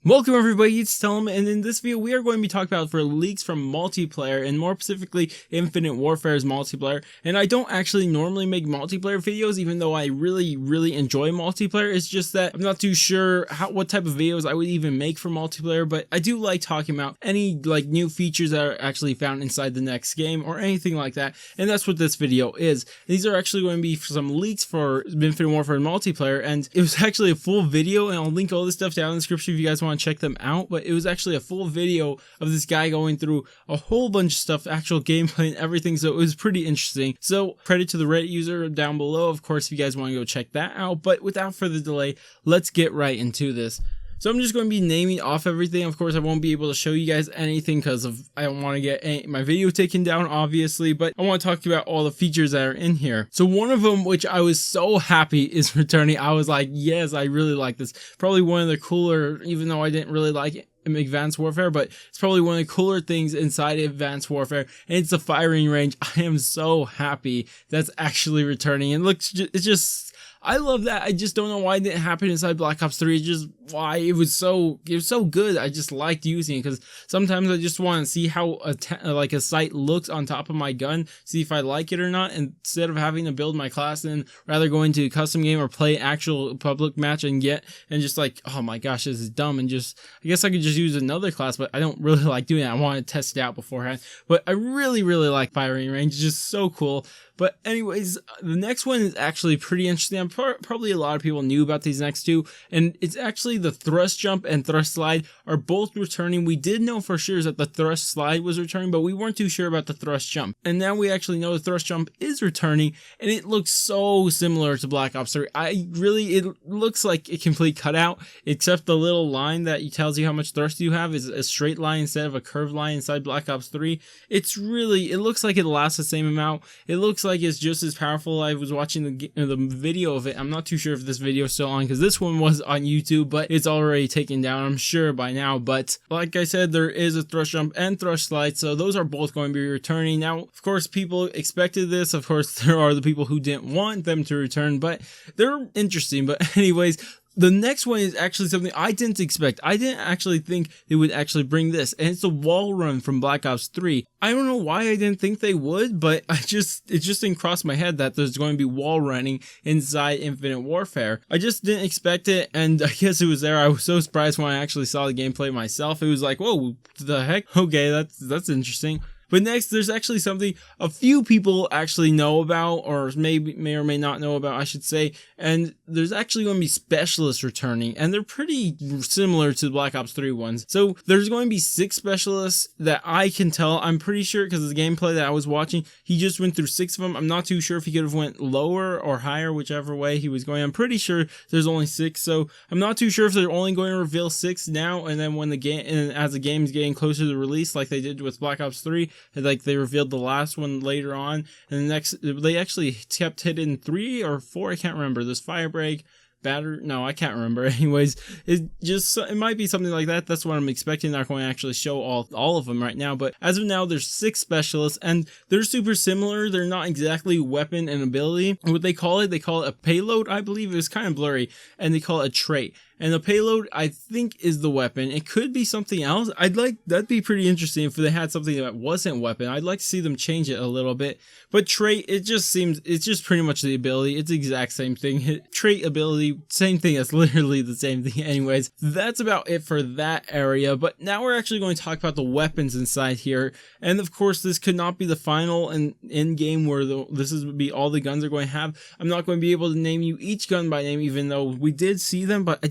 Welcome everybody, it's Telem, and in this video we are going to be talking about for leaks from multiplayer, and more specifically Infinite Warfare's multiplayer. And I don't actually normally make multiplayer videos, even though I really enjoy multiplayer. It's just that I'm not too sure what type of videos I would even make for multiplayer, but I do like talking about any new features that are actually found inside the next game or anything like that, and that's what this video is. These are actually going to be some leaks for Infinite Warfare multiplayer, and it was actually a full video, and I'll link all this stuff down in the description if you guys want to check them out. But it was actually a full video of this guy going through a whole bunch of stuff, actual gameplay and everything, so it was pretty interesting. So credit to the Reddit user down below, of course, if you guys want to go check that out. But without further delay, let's get right into this. So I'm just going to be naming off everything. Of course, I won't be able to show you guys anything because I don't want to get my video taken down, obviously, but I want to talk about all the features that are in here. So one of them, which I was so happy is returning, I was like, yes, I really like this. Probably one of the cooler, even though I didn't really like it in Advanced Warfare, but it's probably one of the cooler things inside Advanced Warfare, and it's the firing range. I am so happy that's actually returning. It's just, I love that. I just don't know why it didn't happen inside Black Ops 3. Just why it was so good. I just liked using it because sometimes I just want to see how a sight looks on top of my gun, see if I like it or not, instead of having to build my class and rather go into a custom game or play actual public match and just like, oh my gosh, this is dumb, and just I guess I could just use another class, but I don't really like doing that. I want to test it out beforehand. But I really like firing range. It's just so cool. But anyways, the next one is actually pretty interesting. Probably a lot of people knew about these next two, and it's actually the thrust jump and thrust slide are both returning. We did know for sure that the thrust slide was returning, but we weren't too sure about the thrust jump. And now we actually know the thrust jump is returning, and it looks so similar to Black Ops 3. It looks like a complete cutout, except the little line that tells you how much thrust you have is a straight line instead of a curved line inside Black Ops 3. It looks like it lasts the same amount. It looks like it's just as powerful. I was watching the video of it. I'm not too sure if this video is still on because this one was on YouTube, but it's already taken down, I'm sure, by now. But like I said, there is a thrust jump and thrust slide, so those are both going to be returning. Now, of course, people expected this. Of course, there are the people who didn't want them to return, but they're interesting. But anyways, the next one is actually something I didn't expect. I didn't actually think they would actually bring this, and it's a wall run from Black Ops 3. I don't know why I didn't think they would, but it just didn't cross my head that there's going to be wall running inside Infinite Warfare. I just didn't expect it, and I guess it was there. I was so surprised when I actually saw the gameplay myself. It was like, whoa, the heck? Okay, that's interesting. But next, there's actually something a few people actually know about, or may or may not know about, I should say. And there's actually going to be specialists returning, and they're pretty similar to the Black Ops 3 ones. So there's going to be 6 specialists that I can tell. I'm pretty sure because of the gameplay that I was watching, he just went through 6 of them. I'm not too sure if he could have went lower or higher, whichever way he was going. I'm pretty sure there's only 6. So I'm not too sure if they're only going to reveal 6 now, and then when as the game's getting closer to release, like they did with Black Ops 3. Like they revealed the last one later on, and the next they actually kept hitting 3 or 4. I can't remember. There's Firebreak, I can't remember. Anyways, it might be something like that. That's what I'm expecting. They're not going to actually show all of them right now, but as of now, there's 6 specialists, and they're super similar. They're not exactly weapon and ability. What they call it a payload, I believe. It was kind of blurry, and they call it a trait. And the payload, I think, is the weapon. It could be something else. That'd be pretty interesting if they had something that wasn't weapon. I'd like to see them change it a little bit. But trait, it's just pretty much the ability. It's the exact same thing. Trait, ability, same thing. It's literally the same thing. Anyways, that's about it for that area. But now we're actually going to talk about the weapons inside here. And of course, this could not be the final and end game where this would be all the guns are going to have. I'm not going to be able to name you each gun by name, even though we did see them, but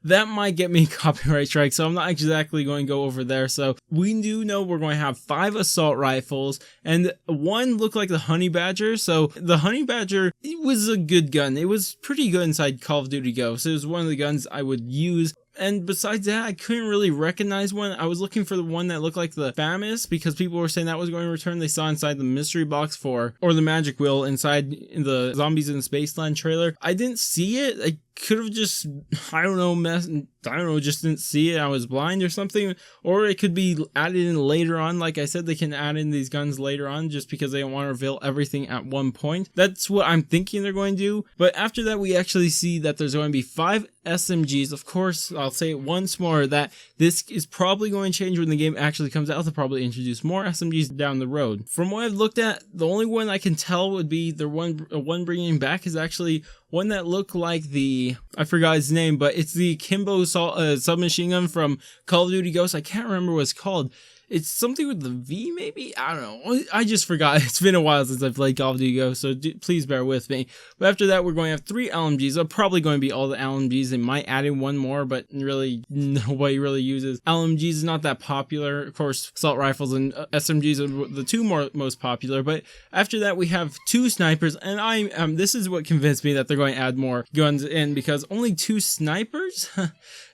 that might get me a copyright strike, so I'm not exactly going to go over there. So we do know we're going to have 5 assault rifles, and one looked like the Honey Badger. So the Honey Badger, it was a good gun. It was pretty good inside Call of Duty Ghosts. It was one of the guns I would use. And besides that, I couldn't really recognize one. I was looking for the one that looked like the Famous because people were saying that was going to return. They saw inside the mystery box or the magic wheel inside in the Zombies in Spaceland trailer. I didn't see it. I could have just, I don't know, just didn't see it. I was blind or something. Or it could be added in later on. Like I said, they can add in these guns later on just because they don't want to reveal everything at one point. That's what I'm thinking they're going to do. But after that, we actually see that there's going to be 5 SMGs. Of course, I'll say it once more that this is probably going to change when the game actually comes out. They'll probably introduce more SMGs down the road. From what I've looked at, the only one I can tell would be the one bringing back is actually one that looked like I forgot his name, but it's the Kimbo submachine gun from Call of Duty Ghosts. I can't remember what it's called. It's something with the V, maybe? I don't know. I just forgot. It's been a while since I've played Call of Duty Ghosts, so please bear with me. But after that, we're going to have 3 LMGs. They're probably going to be all the LMGs. They might add in one more, but really, nobody really uses. LMGs is not that popular. Of course, assault rifles and SMGs are the 2 most popular. But after that, we have 2 snipers, and this is what convinced me that they're going to add more guns in, because only 2 snipers?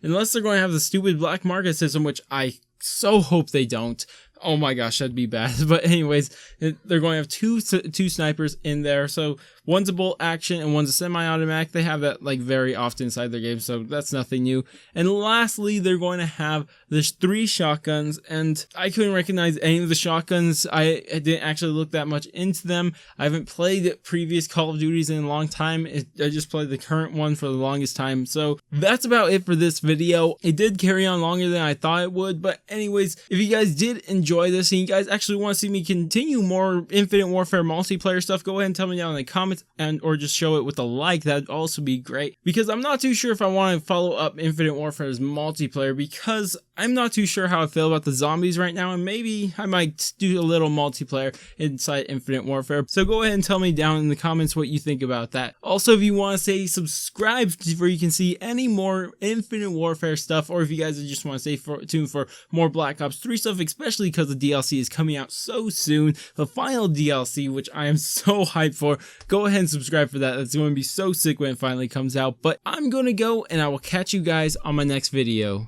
Unless they're going to have the stupid black market system, which I so hope they don't. Oh my gosh, that'd be bad. But anyways, they're going to have two snipers in there. So one's a bolt action and one's a semi-automatic. They have that like very often inside their game, so that's nothing new. And lastly, they're going to have there's 3 shotguns, and I couldn't recognize any of the shotguns. I didn't actually look that much into them. I haven't played previous Call of Duties in a long time. I just played the current one for the longest time. So that's about it for this video. It did carry on longer than I thought it would, but anyways, if you guys did enjoy this and you guys actually want to see me continue more Infinite Warfare multiplayer stuff, go ahead and tell me down in the comments or just show it with a like. That'd also be great, because I'm not too sure if I want to follow up Infinite Warfare's multiplayer, because I'm not too sure how I feel about the zombies right now, and maybe I might do a little multiplayer inside Infinite Warfare. So go ahead and tell me down in the comments what you think about that. Also, if you want to say subscribe where you can see any more Infinite Warfare stuff, or if you guys just want to stay tuned for more Black Ops 3 stuff, especially because the DLC is coming out so soon, the final DLC, which I am so hyped for, go ahead and subscribe for that. It's going to be so sick when it finally comes out. But I'm going to go, and I will catch you guys on my next video.